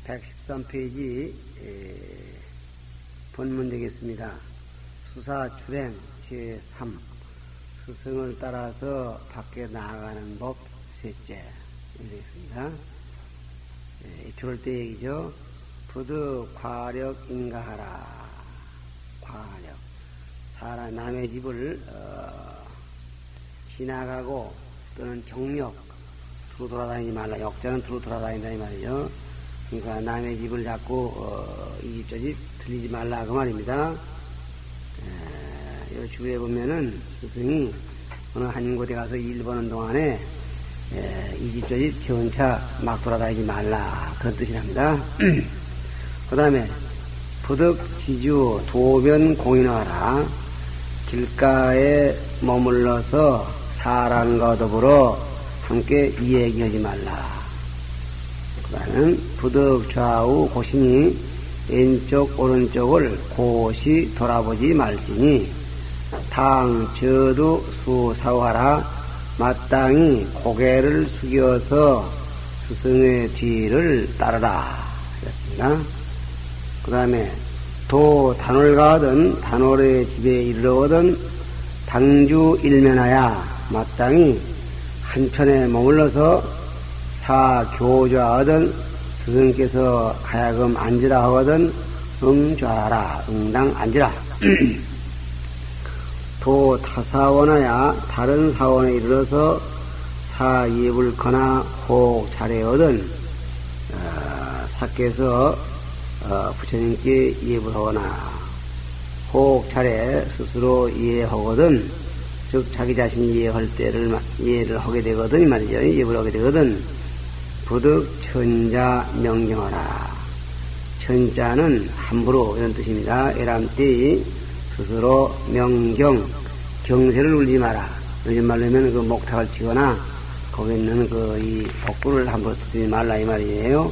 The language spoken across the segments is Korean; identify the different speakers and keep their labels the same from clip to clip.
Speaker 1: 113페이지 본문 되겠습니다. 수사출행 제3 스승을 따라서 밖에 나아가는 법 셋째 되겠습니다. 이럴 때 얘기죠. 부득 과력 인가하라. 과력. 사람 남의 집을 지나가고 또는 경력 두루 돌아다니지 말라. 역자는 두루 돌아다닌다 이 말이죠. 그러니까 남의 집을 자꾸 이 집 저 집 들리지 말라 그 말입니다. 이 주에 보면은 스승이 어느 한 곳에 가서 일 보는 동안에 이 집 저 집 전차 막 돌아다니지 말라 그런 뜻이랍니다. 그 다음에 부득 지주 도변 공인하라. 길가에 머물러서 사람과 더불어 함께 이야기하지 말라. 그 다음은 부득 좌우 고시니 왼쪽 오른쪽을 고시 돌아보지 말지니 당 저도 수사하라. 마땅히 고개를 숙여서 스승의 뒤를 따르라. 그랬습니다. 그 다음에 도 단월 가든 단월의 집에 이르러거든 당주 일면하야. 마땅히 한편에 머물러서 사교좌하든 스승께서 하여금 앉으라 하거든 응좌하라. 응당 앉으라. 도 타사원하야. 다른 사원에 이르러서 사예불 거나 혹 차례하든 사께서 부처님께 예불하거나 혹 차례 스스로 이해하거든 즉 자기 자신이 이해할 때를 이해를 하게 되거든 이 말이죠. 예불 하게 되거든 부득 천자 명경하라. 천자는 함부로 이런 뜻입니다. 에람띠 스스로 명경 경세를 울리지 마라. 요즘 말로 하면 그 목탁을 치거나 거기 있는 그 이 복부를 함부로 듣지 말라 이 말이에요.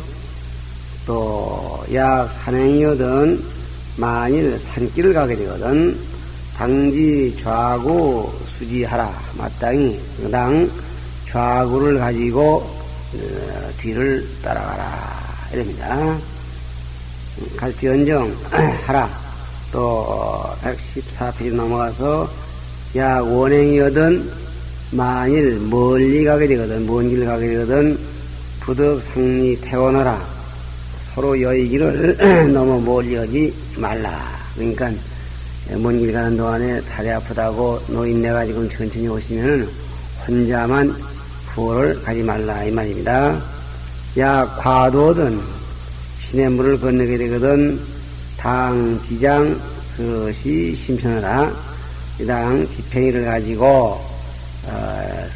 Speaker 1: 또 약 산행이거든 만일 산길을 가게 되거든 당지 좌구 수지하라. 마땅히 당 좌구를 가지고 뒤를 따라가라 이럽니다. 갈지언정 하라. 또 114페이지 넘어가서 약 원행이거든 만일 멀리 가게 되거든 먼 길 가게 되거든 부득 상리 태원하라. 서로 여의기를 너무 멀리 하지 말라. 그러니까 먼 길 가는 동안에 다리 아프다고 노인네 가지고 천천히 오시면은 혼자만 구호를 가지 말라 이 말입니다. 약 과도든 시냇물을 건너게 되거든 당 지장 서시 심천하라. 이 당 지팽이를 가지고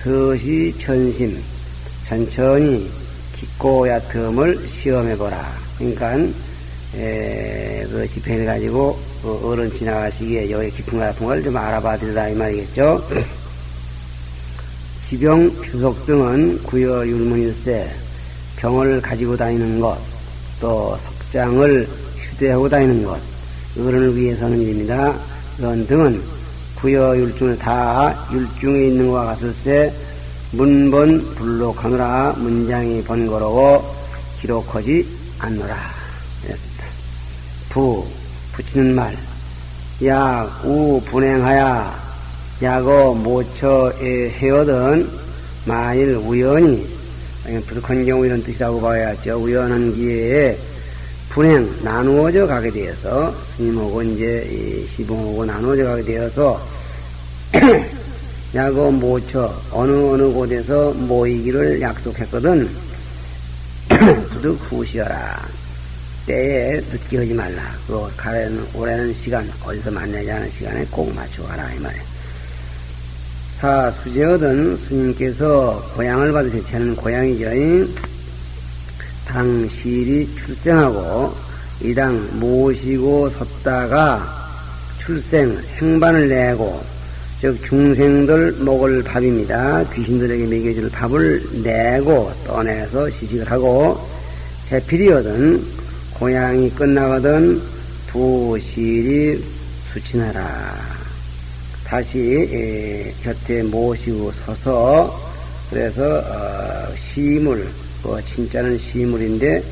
Speaker 1: 서시 천심 천천히 깊고 얕음을 시험해보라. 그러니까 그 지팽이를 가지고 어른 지나가시기에 여기 깊은 거 같은 걸 좀 알아봐 드리라 이 말이겠죠. 지병 휴속 등은 구여 율문일세 병을 가지고 다니는 것 또 석장을 휴대하고 다니는 것 어른을 위해서는 일입니다. 이런 등은 구여 율중을 다 율중에 있는 것과 같을세 문번 불록하노라. 문장이 번거로워 기록하지 않노라. 이랬습니다. 붙이는 말. 약, 우, 분행하야. 약어, 모처, 해어든 만일 우연히, 부득한 경우 이런 뜻이라고 봐야죠. 우연한 기회에 분행, 나누어져 가게 되어서, 스님하고 이제 시봉하고 나누어져 가게 되어서, 약어, 모처, 어느 곳에서 모이기를 약속했거든, 부득 후시어라. 때에 늦게 하지 말라. 그 오래는 시간, 어디서 만나지 않은 시간에 꼭 맞추고 가라 이 말이야. 사수제거든 스님께서 고향을 받으신 쟤는 고향이죠. 당실이 출생하고 이 당 모시고 섰다가 생반을 내고 즉 중생들 먹을 밥입니다. 귀신들에게 먹여줄 밥을 내고 떠내서 시식을 하고 제필이거든 고향이 끝나거든 부실이 수친하라. 다시 곁에 모시고 서서 그래서 시물 진짜는 시물인데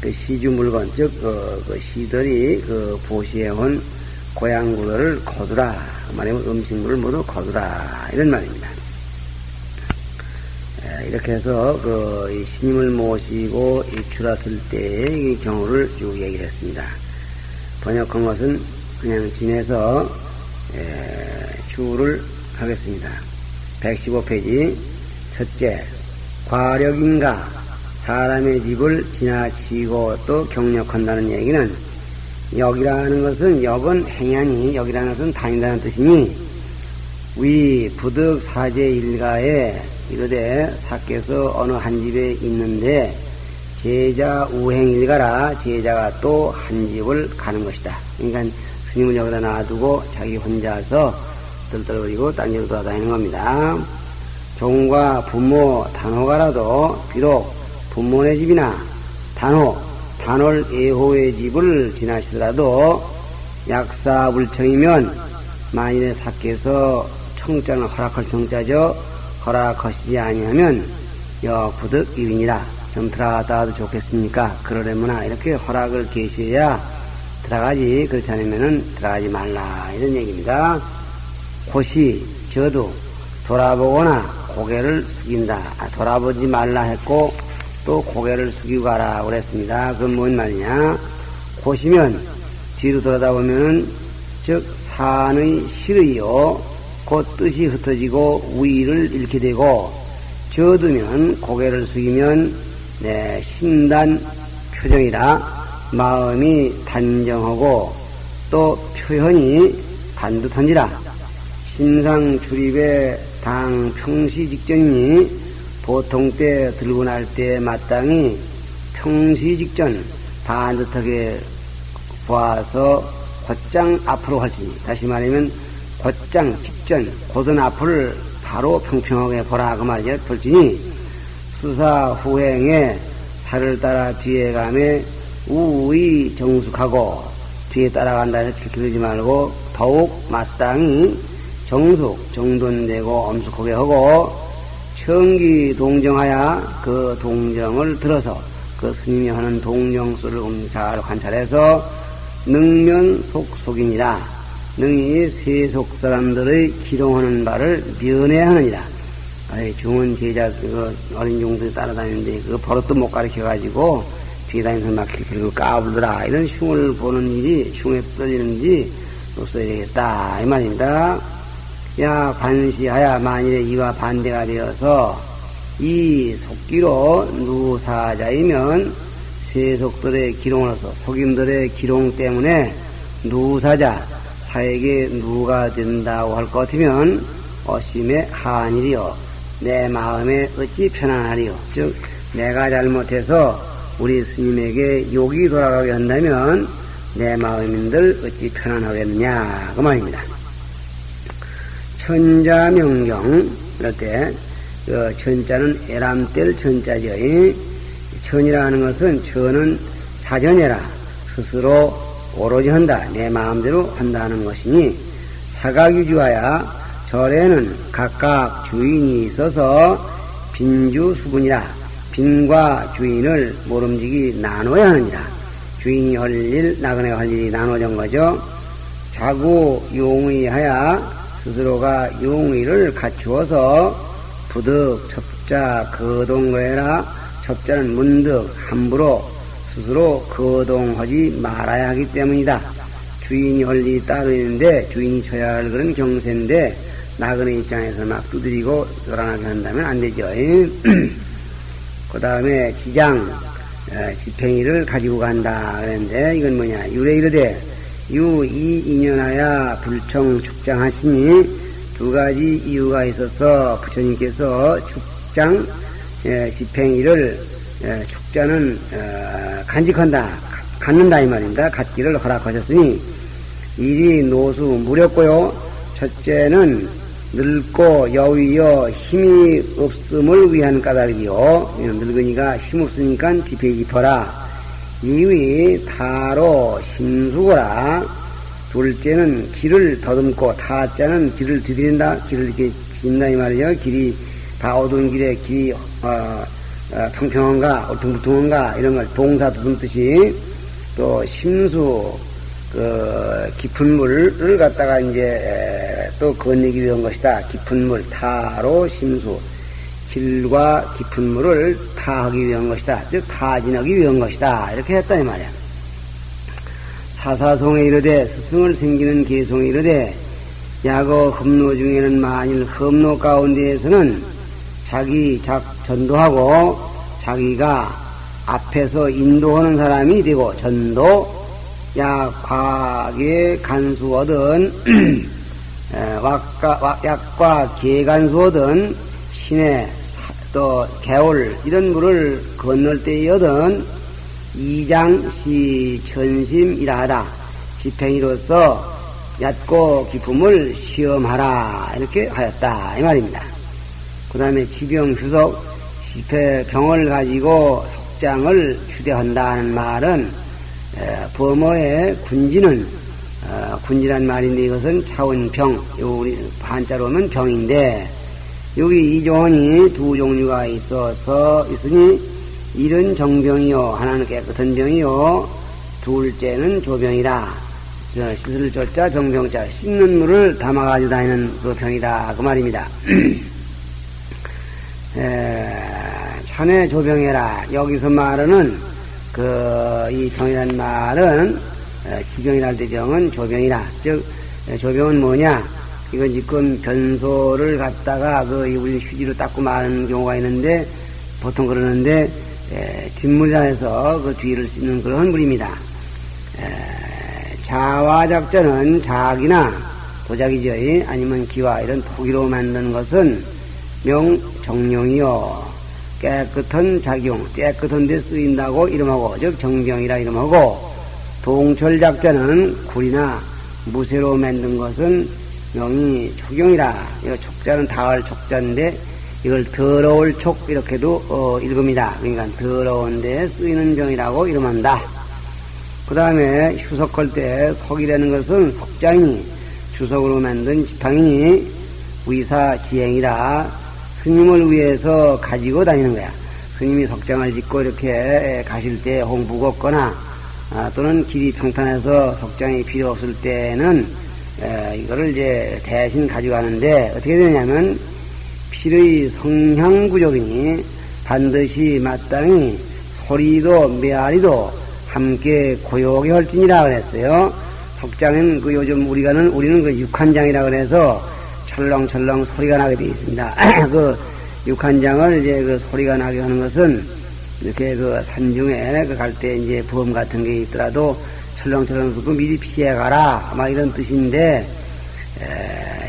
Speaker 1: 그 시주 물건, 즉, 그 시들이 그 보시해온 고향구들을 거두라. 말하면 음식물을 모두 거두라. 이런 말입니다. 이렇게 해서 그 스님을 모시고 입출했을 때의 이 경우를 쭉 얘기를 했습니다. 번역한 것은 그냥 지내서 주를 하겠습니다. 115페이지 첫째, 과력인가 사람의 집을 지나치고 또 경력한다는 얘기는, 역이라는 것은, 역은 행야니, 역이라는 것은 다닌다는 뜻이니, 위 부득 사제 일가에 이르되 사께서 어느 한 집에 있는데 제자 우행 일가라, 제자가 또 한 집을 가는 것이다. 그러니까 스님을 여기다 놔두고 자기 혼자서 뜰뜰거리고 딴 집으로 돌아다니는 겁니다. 종과 부모 단호가라도 비록 부모네 집이나 단월 애호의 집을 지나시더라도 약사불청이면 만일에 사께서 청자는 허락할 청자죠. 허락하시지 아니하면 부득 유인이라. 좀 들어갔다 와도 좋겠습니까? 그러려면 이렇게 허락을 계셔야 들어가지. 그렇지 않으면은 들어가지 말라. 이런 얘기입니다. 곧이 저도 돌아보거나 고개를 숙인다. 돌아보지 말라 했고 또 고개를 숙이고 가라 그랬습니다. 그건 뭔 말이냐? 곧이면 뒤로 돌아다보면은 즉 산의 실의요 곧 뜻이 흩어지고 우위를 잃게 되고, 저두면 고개를 숙이면 심단 표정이라 마음이 단정하고 또 표현이 반듯한지라. 신상 출입에 당 평시 직전이니 보통 때 들고 날 때 마땅히 평시 직전 반듯하게 보아서 곧장 앞으로 할지니, 다시 말하면 곧장 직전 곧은 앞을 바로 평평하게 보라 그 말이죠. 볼지니 수사 후행에 살을 따라 뒤에 가매 우의 정숙하고, 뒤에 따라간다 해서 길들이지 말고 더욱 마땅히 정숙 정돈되고 엄숙하게 하고, 청기 동정하여 그 동정을 들어서 그 스님이 하는 동정수를 잘 관찰해서 능면 속속이니라. 능히 세속 사람들의 기롱하는 바를 면해하느니라. 중원 제자 어린 종들이 따라다니는데 그 버릇도 못 가르쳐가지고 뒤에 다니면서 막 길고 까불더라. 이런 흉을 보는 일이, 흉에 떨리는지 없어야 되겠다 이 말입니다. 야 관시하야 만일에 이와 반대가 되어서 이 속기로 누사자이면 세속들의 기롱으로서 속임들의 기롱 때문에 누사자 사에게 누가 된다고 할 것 같으면 어심의 한일이요 내 마음에 어찌 편안하리요. 즉 내가 잘못해서 우리 스님에게 욕이 돌아가게 한다면 내 마음인들 어찌 편안하겠느냐 그 말입니다. 천자명경 이럴 때 천자는 에람뗄 천자죠. 천이라는 것은 천은 자전해라, 스스로 오로지 한다, 내 마음대로 한다는 것이니, 사각유주하야 절에는 각각 주인이 있어서 빈주수분이라, 빈과 주인을 모름지기 나눠야 하느니라. 주인이 할 일, 나그네가 할 일이 나눠진 거죠. 자구 용의하야 스스로가 용의를 갖추어서 부득 첩자 거동거해라. 첩자는 문득 함부로 스스로 거동하지 말아야 하기 때문이다. 주인이 할 일이 따로 있는데 주인이 쳐야 할 그런 경세인데 나그네 입장에서 막 두드리고 요란하게 한다면 안 되죠. 그 다음에 지장, 지팽이를 가지고 간다 그랬는데 이건 뭐냐? 유래 이르되 이 인연하야 불청 축장하시니 두 가지 이유가 있어서 부처님께서 축장, 지팽이를 축자는 간직한다, 갖는다 이 말입니다. 갖기를 허락하셨으니 일이 노수 무렵고요. 첫째는 늙고 여위여 힘이 없음을 위한 까닭이요. 늙으니까 힘없으니까 지팽이 짚어라. 이위 타로 심수고라. 둘째는 길을 더듬고, 타자는 길을 뒤들인다, 길을 이렇게 짓는다 이 말이죠. 길이 다 어두운 길에 길이 평평한가, 울퉁불퉁한가, 이런 걸 동사 두둔 뜻이 또 심수, 깊은 물을 갖다가 이제 또 건너기 위한 것이다. 깊은 물, 타로 심수. 길과 깊은 물을 타하기 위한 것이다. 즉, 타진하기 위한 것이다. 이렇게 했다, 이 말이야. 사사송에 이르되, 스승을 생기는 개송에 이르되, 야거 험로 중에는 만일 험로 가운데에서는 자기 전도하고 자기가 앞에서 인도하는 사람이 되고 전도 약과계 간수 얻은 약과 계간수 얻은 신의 또 개울 이런 물을 건널 때에 얻은 이장시 천심이라 하다. 지팽이로서 얕고 깊음을 시험하라 이렇게 하였다 이 말입니다. 그 다음에 지병 휴석 병을 가지고 석장을 휴대한다는 말은 범어의 군지는 군지란 말인데 이것은 차원병 우리 한자로 하면 병인데 여기 이종원이 두 종류가 있으니 일은 정병이요 하나는 깨끗한 병이요 둘째는 조병이라 씻을 조자 병병자 씻는 물을 담아가지고 다니는 그 병이다 그 말입니다. 자네 조병해라 여기서 말하는 이 병이란 말은 지병이랄 때 병은 조병이라 즉 조병은 뭐냐 이건 지금 변소를 갖다가 우리 휴지로 닦고 마는 경우가 있는데 보통 그러는데 뒷물이라 해서 그 뒤를 씻는 그런 물입니다. 자화작전은 자기나 도자기죠. 아니면 기와 이런 토기로 만든 것은 명정용이요. 깨끗한 작용, 깨끗한 데 쓰인다고 이름하고, 즉 정병이라 이름하고, 동철작전은 굴이나 무쇠로 만든 것은 명이 촉용이라. 이거 촉자는 다을 촉자인데, 이걸 더러울 촉, 이렇게도 읽습니다. 그러니까 더러운 데 쓰이는 병이라고 이름한다. 그 다음에 휴석할 때 석이라는 것은 석장이니 주석으로 만든 지팡이니 위사지행이라 스님을 위해서 가지고 다니는 거야. 스님이 석장을 짓고 이렇게 가실 때 홍부가 없거나 또는 길이 평탄해서 석장이 필요 없을 때는 이거를 이제 대신 가져가는데 어떻게 되냐면 필의 성향구족이니 반드시 마땅히 소리도 메아리도 함께 고요하게 할지니라 그랬어요. 석장은 우리는 그 육한장이라 그래서 철렁철렁 소리가 나게 되어 있습니다. 그 육한장을 이제 그 소리가 나게 하는 것은 이렇게 그 산중에 갈 때 이제 범 같은 게 있더라도 철렁철렁 그 미리 피해가라 막 이런 뜻인데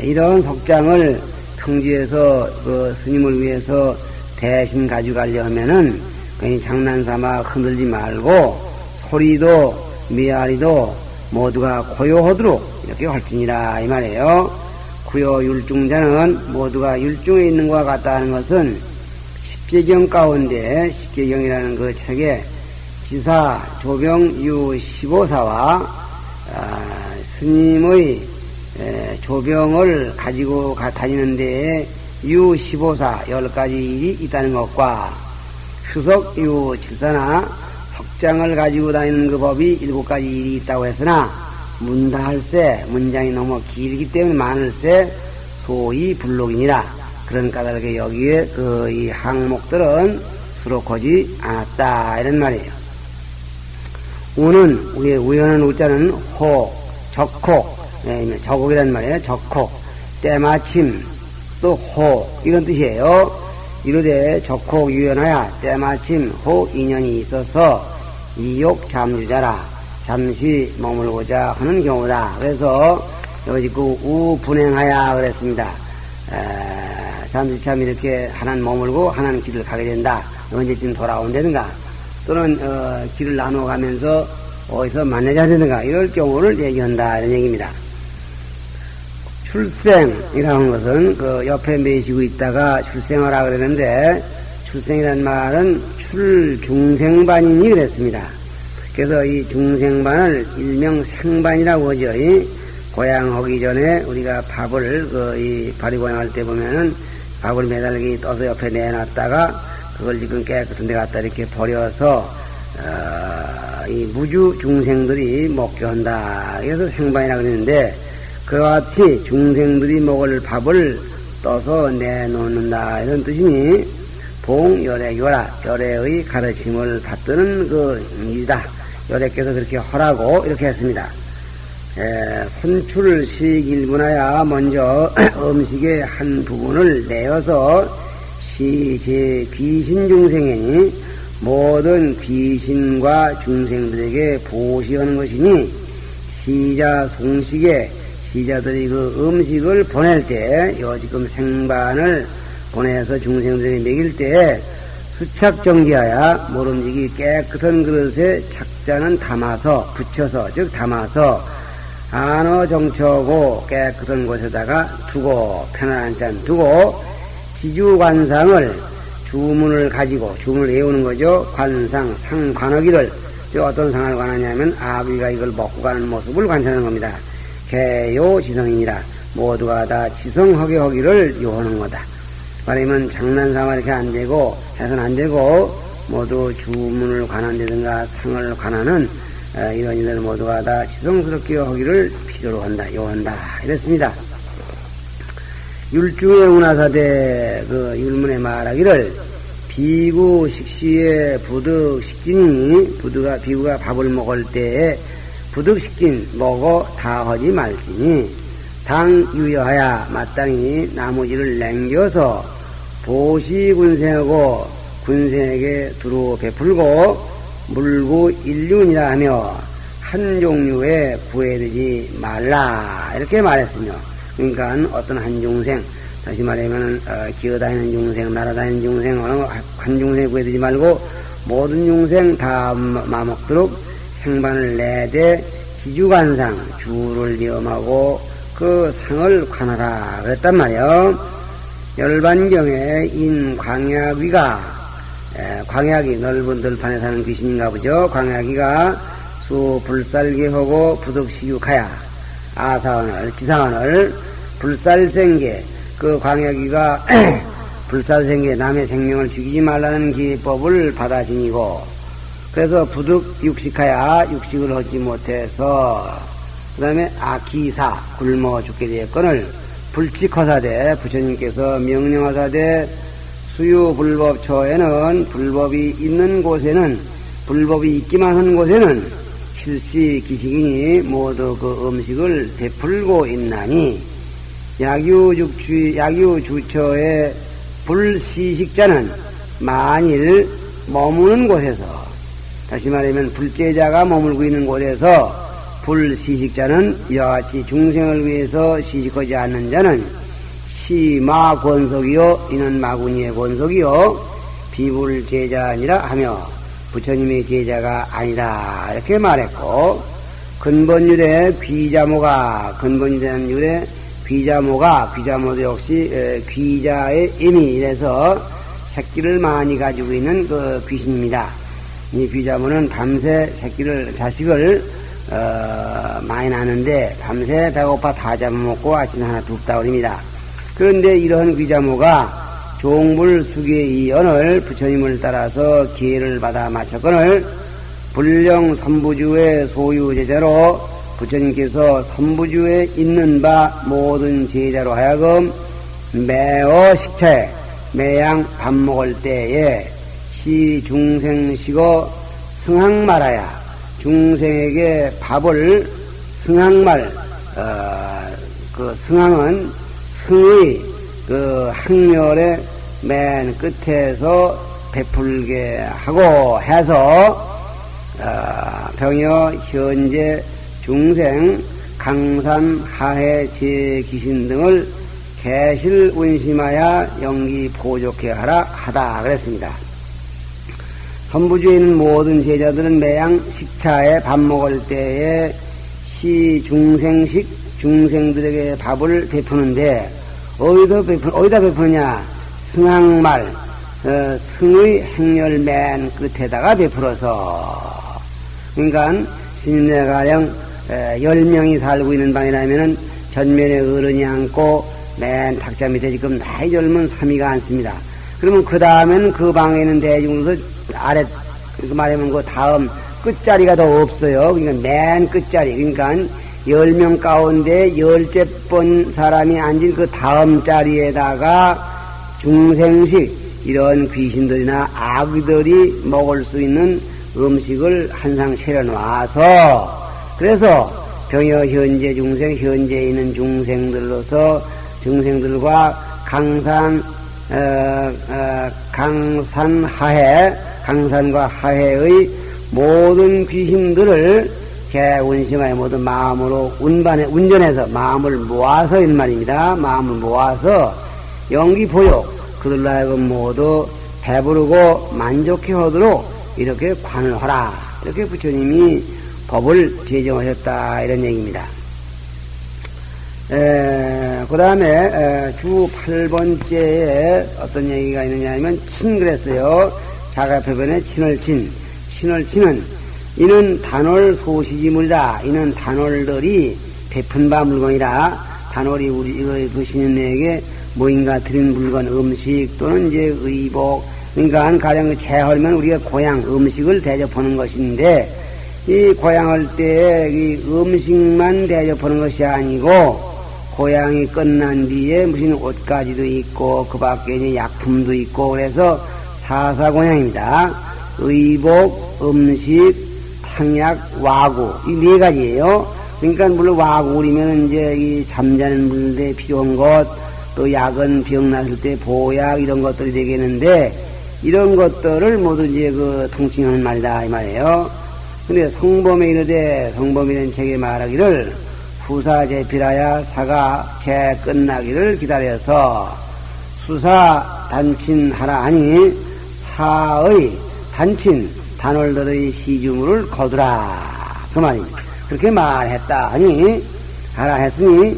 Speaker 1: 이런 석장을 평지에서 그 스님을 위해서 대신 가져가려 하면은 그냥 장난삼아 흔들지 말고 소리도 미아리도 모두가 고요하도록 이렇게 할지니라 이 말이에요. 구요 율중자는 모두가 율중에 있는 것과 같다 하는 것은 십계경 가운데 십계경이라는 그 책에 지사 조병 유 15사와 스님의 조병을 가지고 다니는 데에 유 15사 10가지 일이 있다는 것과 휴석 유 7사나 석장을 가지고 다니는 그 법이 7가지 일이 있다고 했으나 문다할세 문장이 너무 길기 때문에 많을세 소위 불록이니라. 그런 까닭에 여기에 이 항목들은 수록하지 않았다 이런 말이에요. 우는 우연한 우자는 호, 적콕, 저곡이란 말이에요. 적콕, 때마침 또 호 이런 뜻이에요. 이르되 적콕 유연하야 때마침 호 인연이 있어서 이욕 잠주자라 잠시 머물고자 하는 경우다. 그래서 여기 그 우분행하야 그랬습니다. 잠시 참 이렇게 하나는 머물고 하나는 길을 가게 된다. 언제쯤 돌아온다든가 또는 길을 나누어 가면서 어디서 만나자 되든가 이럴 경우를 얘기한다 이런 얘기입니다. 출생이라는 것은 그 옆에 매시고 있다가 출생하라 그러는데 출생이라는 말은 출중생반이니 그랬습니다. 그래서 이 중생반을 일명 생반이라고 하죠. 고향하기 전에 우리가 밥을 이 바리고향 할 때 보면은 밥을 매달리기 떠서 옆에 내놨다가 그걸 지금 깨끗한 데 갖다 이렇게 버려서 이 무주 중생들이 먹게 한다. 그래서 생반이라 그러는데 그와 같이 중생들이 먹을 밥을 떠서 내놓는다 이런 뜻이니 열애의 가르침을 받드는 그 일이다. 열애께서 그렇게 하라고 이렇게 했습니다. 선출식일분하야 먼저 음식의 한 부분을 내어서 제 귀신 중생이니 모든 귀신과 중생들에게 보시하는 것이니 시자 송식에 시자들이 그 음식을 보낼 때 지금 생반을 보내서 중생들이 먹일 때 수착정지하야 모름지기 깨끗한 그릇에 착자는 담아서 붙여서 즉 담아서 안어 정처하고 깨끗한 곳에다가 두고 편안한 잔 두고 지주관상을 주문을 가지고 주문을 외우는 거죠. 관상 상관하기를 어떤 상을 관하냐면 아비가 이걸 먹고 가는 모습을 관찰하는 겁니다. 개요 지성이니라 모두가 다 지성하게 하기를 요하는 거다. 말하면 장난삼아 이렇게 안 되고 해서는 안 되고 모두 주문을 관한다든가 상을 관하는 이런 일들 모두가 다 지성스럽게 하기를 필요로 한다, 요한다, 이랬습니다. 율중의 운하사대 그 율문에 말하기를 비구 식시에 부득 식진이니 비구가 밥을 먹을 때에 부득 식진 먹어 다 하지 말지니 당 유여하야 마땅히 나무지를 남겨서 보시 군생하고 군생에게 두루 베풀고 물구 일륜이라 하며 한 종류에 구애되지 말라 이렇게 말했으며 그러니까 어떤 한 중생 다시 말하면 기어다니는 중생 날아다니는 중생 한 중생에 구애되지 말고 모든 중생 다 마먹도록 생반을 내되 지주관상 주를 염하고 그 상을 관하라 그랬단 말이요. 열반경에 인광야귀가 광야귀 넓은 들판에 사는 귀신인가 보죠. 광야귀가 수 불살개하고 부득시육하야 아사언을 기사언을 불살생계 그 광야귀가 불살생계 남의 생명을 죽이지 말라는 기법을 받아 지니고 그래서 부득육식하야 육식을 하지 못해서 그 다음에 아기사 굶어 죽게 되었거늘 불칙허사대 부처님께서 명령하사대 수유불법처에는 불법이 있는 곳에는 불법이 있기만 한 곳에는 실시 기식이니 모두 그 음식을 베풀고 있나니 약유주처의 불시식자는 만일 머무는 곳에서 다시 말하면 불제자가 머물고 있는 곳에서 불시식자는 이와 같이 중생을 위해서 시식하지 않는 자는 시마 권속이요 이는 마구니의 권속이요 비불제자 아니라 하며 부처님의 제자가 아니라 이렇게 말했고 근본율의 귀자모가 근본이라는 율의 귀자모도 역시 귀자의 의미 이래서 새끼를 많이 가지고 있는 그 귀신입니다. 이 귀자모는 밤새 자식을 많이 낳는데 밤새 배고파 다 잡아먹고 아침에 하나 둡다 그럽니다. 그런데 이런 귀자모가 종불 수계의 언을 부처님을 따라서 기회를 받아 마쳤거늘 불령 선부주의 소유제자로 부처님께서 선부주에 있는 바 모든 제자로 하여금 매어 식차에 매양 밥 먹을 때에 시 중생식어 승항 말하야 중생에게 밥을 승항말 그 승항은 승의 그 항렬의 맨 끝에서 베풀게 하고 해서 병여 현재 중생 강산 하해 제귀신 등을 개실 운심하여 영기 보족해 하다 그랬습니다. 선부주에 있는 모든 제자들은 매양 식차에 밥 먹을 때에 시중생식 중생들에게 밥을 베푸는데 어디다 베푸느냐? 승항말 승의 행렬 맨 끝에다가 베풀어서 그러니까 스님네가령 10명이 살고 있는 방이라면은 전면에 어른이 앉고 맨 탁자 밑에 지금 나이 젊은 사미가 앉습니다. 그러면 그 다음에는 그 방에 있는 대중으로서 아래, 그 말하면 그 다음 끝자리가 더 없어요. 그러니까 맨 끝자리. 그러니까 10명 가운데 10째번 사람이 앉은 그 다음 자리에다가 중생식, 이런 귀신들이나 아귀들이 먹을 수 있는 음식을 항상 차려놔서, 그래서 병여 현재 중생, 현재 있는 중생들로서 중생들과 강산과 하해의 모든 귀신들을 개운심하여 모든 마음으로 운전해서 마음을 모아서 이 말입니다. 마음을 모아서 영기보욕, 그들로 하여금 모두 배부르고 만족해 하도록 이렇게 관을 하라. 이렇게 부처님이 법을 제정하셨다. 이런 얘기입니다. 그 다음에 주 8번째에 어떤 얘기가 있느냐 하면 친 그랬어요. 자가표변에 친을 친은 이는 단월 소시지물이다. 이는 단월들이 베푼 바 물건이라. 단월이 우리 그 신인에게 뭐인가 드린 물건, 음식 또는 이제 의복, 그러니까 가령 재하면 우리가 고향 음식을 대접하는 것인데, 이 고향할 때 이 음식만 대접하는 것이 아니고 고향이 끝난 뒤에 무슨 옷가지도 있고 그 밖에 이제 약품도 있고, 그래서 사사고향입니다. 의복, 음식, 탕약, 와구, 이 네 가지예요. 그러니까 물론 와구리면 이제 이 잠자는 물에 필요한 것, 또 약은 병 났을 때 보약 이런 것들이 되겠는데, 이런 것들을 모두 이제 그 통칭하는 말이다 이 말이에요. 근데 성범에 이르되, 성범이라는 책에 말하기를 후사 제필하야 사가 제 끝나기를 기다려서 수사 단친하라 하니 사의 단친 단월들의 시주물을 거두라 그 말입니다. 그렇게 말했다 하니 하라 했으니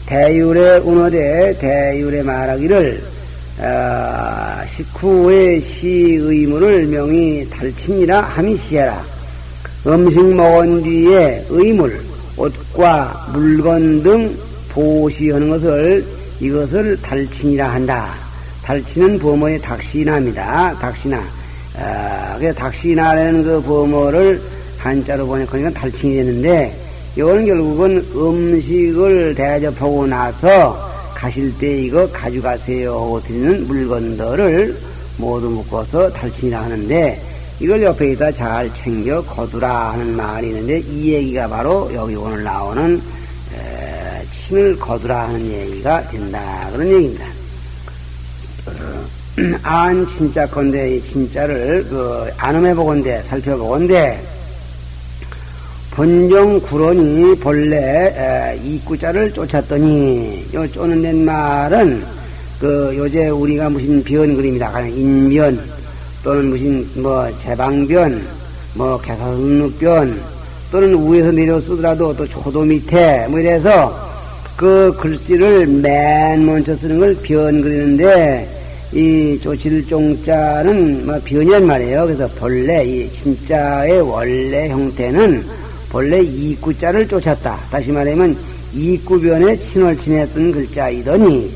Speaker 1: 대율에 운어대 대율에 말하기를 식후의 시의물을 명의 달친이라 함이 시해라. 음식 먹은 뒤에 의물, 옷과 물건 등 보시하는 것을 이것을 달친이라 한다. 달친은 범어의 닥시나입니다. 닥시나. 그래서 닥시나라는 그 범어를 한자로 번역하니까 달친이 되는데, 이거는 결국은 음식을 대접하고 나서 가실 때 이거 가져가세요 하고 드리는 물건들을 모두 묶어서 달친이라 하는데, 이걸 옆에다 잘 챙겨 거두라 하는 말이 있는데, 이 얘기가 바로 여기 오늘 나오는 친을 거두라 하는 얘기가 된다 그런 얘기입니다. 안 진짜 건데 이 진짜를 안음해보건대 살펴보건대, 본정 구론이 본래 이구자를 쫓았더니, 요 쫓는된 말은 요새 우리가 무슨 변 그립니다. 가령 인변 또는 무슨 제방변, 개사순육변 또는 위에서 내려 쓰더라도 또 초도 밑에 이래서 그 글씨를 맨 먼저 쓰는 걸 변 그리는데, 이 쫓을 종자는 변이란 말이에요. 그래서 본래 이 진짜의 원래 형태는 본래 이구자를 쫓았다. 다시 말하면 이구변에 친을 지냈던 글자이더니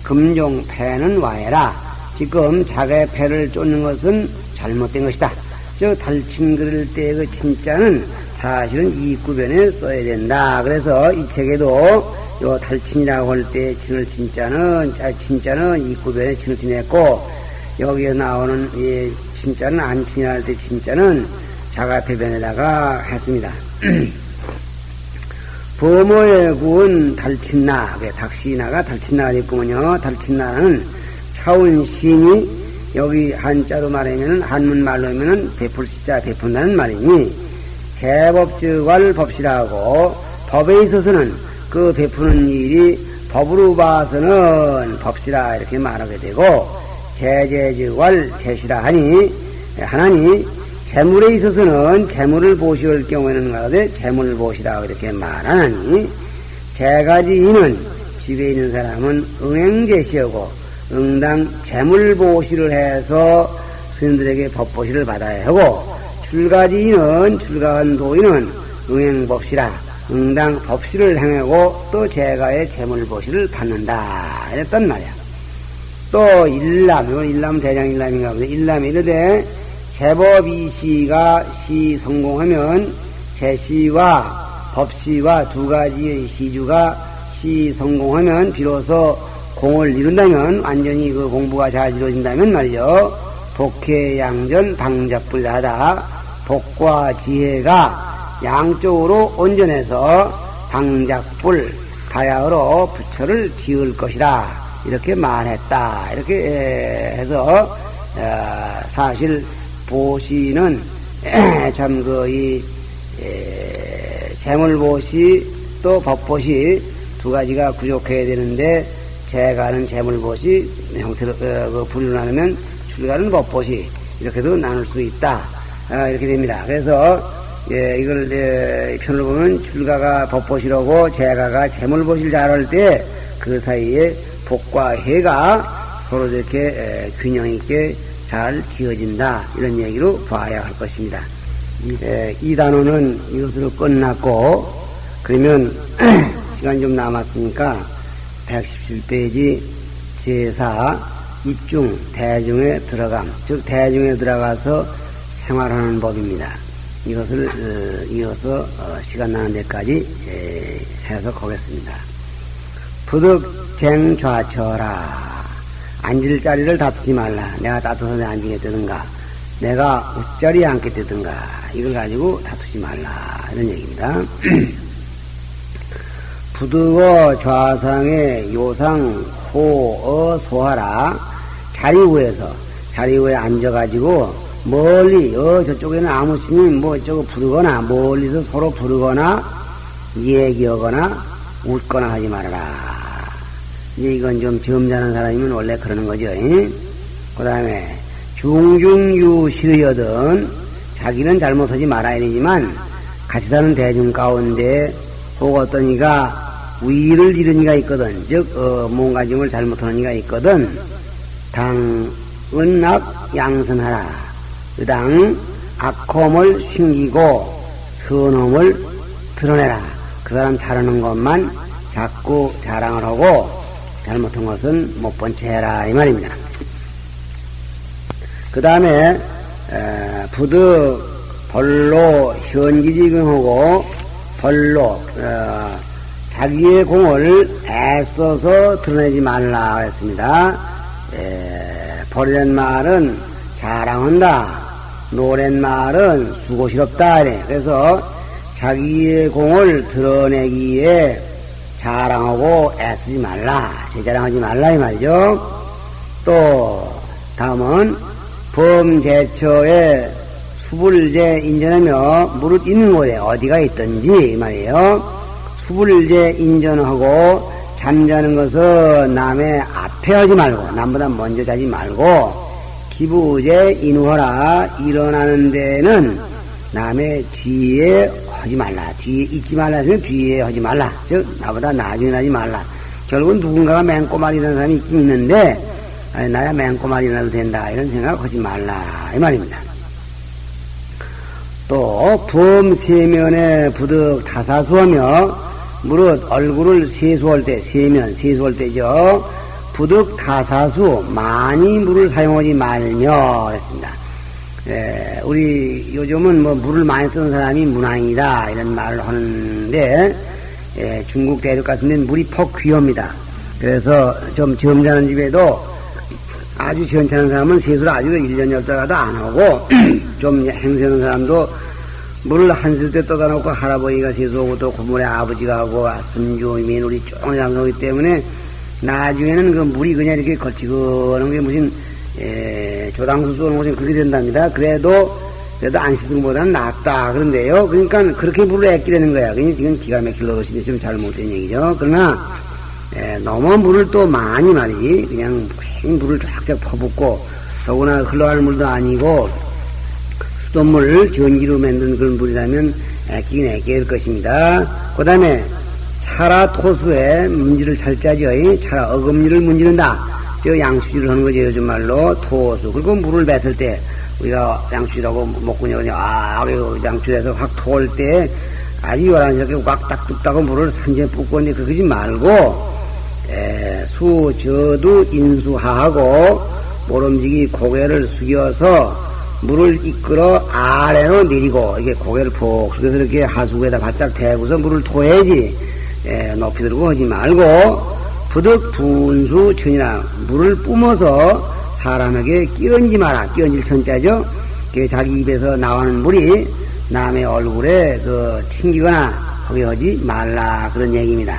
Speaker 1: 금종 패는 와해라. 지금 자기의 패를 쫓는 것은 잘못된 것이다. 저 달친 그릴 때 그 진짜는 사실은 이구변에 써야 된다. 그래서 이 책에도 요 달친이라고 할 때 친을 진짜는 이구변에 친을 지냈고, 여기에 나오는 이 진짜는 안친이라 할 때 진짜는 자가표변에다가 했습니다. 범어에 구운 달친나, 닥시나가 달친나가 됐구먼요. 달친나는 차운 시인이 여기 한자로 말하면은 한문말로 하면은 베풀 시자 베푼다는 말이니, 제법즉할 법시라고, 법에 있어서는 그 베푸는 일이 법으로 봐서는 법시라 이렇게 말하게 되고, 제재즉할 제시라 하나니 재물에 있어서는 재물을 보시할 경우에는 가되 재물을 보시라 이렇게 말하니, 제가지인은 집에 있는 사람은 응행제시하고 응당 재물 보시를 해서 스님들에게 법보시를 받아야 하고, 출가지인은 출가한 도인은 응행법시라 응당 법시를 행하고 또 제가의 재물 보시를 받는다 이랬단 말이야. 또 일남, 이건 일남 대장일남인가 보네. 일남이 이르되 제법 이 시가 시 성공하면 제시와 법시와 두 가지의 시주가 시 성공하면 비로소 공을 이룬다면 완전히 그 공부가 잘 이루어진다면 말이죠. 복해양전 방잡불하다 복과 지혜가 양쪽으로 온전해서 방작불 다야으로 부처를 지을 것이라 이렇게 말했다. 이렇게 해서 사실 보시는 참 재물보시 또 법보시 두 가지가 부족해야 되는데 재가는 재물보시 형태로 분류를 나누면 출가는 법보시 이렇게도 나눌 수 있다. 이렇게 됩니다. 그래서 이걸 편을 보면 출가가 법보시라고 재가가 재물보시를 잘할 때 그 사이에 복과 해가 서로 이렇게 균형 있게 잘 지어진다. 이런 얘기로 봐야 할 것입니다. 이 단원은 이것으로 끝났고, 그러면 시간 좀 남았으니까 117페이지 제4 입중 대중에 들어감, 즉 대중에 들어가서 생활하는 법입니다. 이것을 이어서 시간 나는 데까지 해서 가겠습니다. 부득쟁 좌처라. 앉을 자리를 다투지 말라. 내가 따뜻해서 앉으겠다든가 내가 옷자리에 앉겠다든가 이걸 가지고 다투지 말라. 이런 얘기입니다. 부득어 좌상의 요상 호어 소하라. 자리 위에 앉아가지고 멀리 저쪽에는 아무 스님 저거 부르거나 멀리서 서로 부르거나 얘기하거나 웃거나 하지 말아라. 이건 좀 점잖은 사람이면 원래 그러는 거죠. 그 다음에 중중유 싫으여든 자기는 잘못하지 말아야 되지만 같이 사는 대중 가운데 혹 어떤 이가 위를 잃은 이가 있거든. 즉 뭔가 점을 잘못하는 이가 있거든. 당은악 양선하라. 그당 악홈을 숨기고 선험을 드러내라. 그 사람 잘하는 것만 자꾸 자랑을 하고 잘못한 것은 못 본 채 해라. 이 말입니다. 그 다음에 부득 벌로 현기지근하고 벌로 자기의 공을 애써서 드러내지 말라 했습니다. 벌이란 말은 자랑한다. 노란 말은 수고스럽다. 그래서 자기의 공을 드러내기에 자랑하고 애쓰지 말라. 제자랑하지 말라 이 말이죠. 또 다음은 범제처에 수불제 인전하며 무릇 있는 곳에 어디가 있든지 이 말이에요. 수불제 인전하고 잠자는 것은 남의 앞에 하지 말고 남보다 먼저 자지 말고 기부제 인후하라. 일어나는 데는 남의 뒤에 하지 말라. 뒤에 있지 말라 했으면 뒤에 하지 말라. 즉 나보다 나중에 하지 말라. 결국은 누군가가 맹꼬말 일어나는 사람이 있긴 있는데 나야 맹꼬말 일어나도 된다 이런 생각 하지 말라 이 말입니다. 또 범세면에 부득 다사수하며 무릇 얼굴을 세수할 때 세수할 때죠. 부득 다사수 많이 물을 사용하지 말며 했습니다. 우리 요즘은 물을 많이 쓰는 사람이 문항이다 이런 말을 하는데 중국 대륙 같은 데는 물이 퍽 귀합니다. 그래서 좀 점잖은 집에도 아주 시원찮은 사람은 세수를 아주 1년 10달가도 안 하고 좀 행세하는 사람도 물을 한 쓸 때 떠다 놓고 할아버지가 세수하고 또 고모의 아버지가 하고 손주 며느리 쭉 장사하기 때문에 나중에는 그 물이 그냥 이렇게 걸치고는 게 무슨 조당수 쏘는 것이 그렇게 된답니다. 그래도 안 씻은 것보다는 낫다. 그런데요. 그러니까 그렇게 물을 아끼려는 거야. 그러니까 지금 기가 막힐 노릇인데 좀 잘못된 얘기죠. 그러나, 너무 물을 또 많이 말이지. 그냥 물을 쫙쫙 퍼붓고, 더구나 흘러갈 물도 아니고, 수돗물, 전기로 만든 그런 물이라면 아끼긴 아껴야 할 것입니다. 그 다음에, 차라 토수에 문지를 잘 짜죠. 차라 어금니를 문지른다. 저 양수질을 하는 거죠. 요즘 말로 토수. 그리고 물을 뱉을 때 우리가 양수질하고 목구니가 그냥 양수질해서 확 토할 때 아주 요란스럽게 꽉 딱 뚝딱하고 물을 산지에 붓고 있는데 그러지 말고 저도 인수하하고 모름지기 고개를 숙여서 물을 이끌어 아래로 내리고 이게 고개를 푹 숙여서 이렇게 하수구에다 바짝 대고서 물을 토해야지 높이 들고 하지 말고 부득 분수천이나 물을 뿜어서 사람에게 끼얹지 마라. 끼얹을 천자죠. 자기 입에서 나오는 물이 남의 얼굴에 튕기거나 하게 하지 말라 그런 얘기입니다.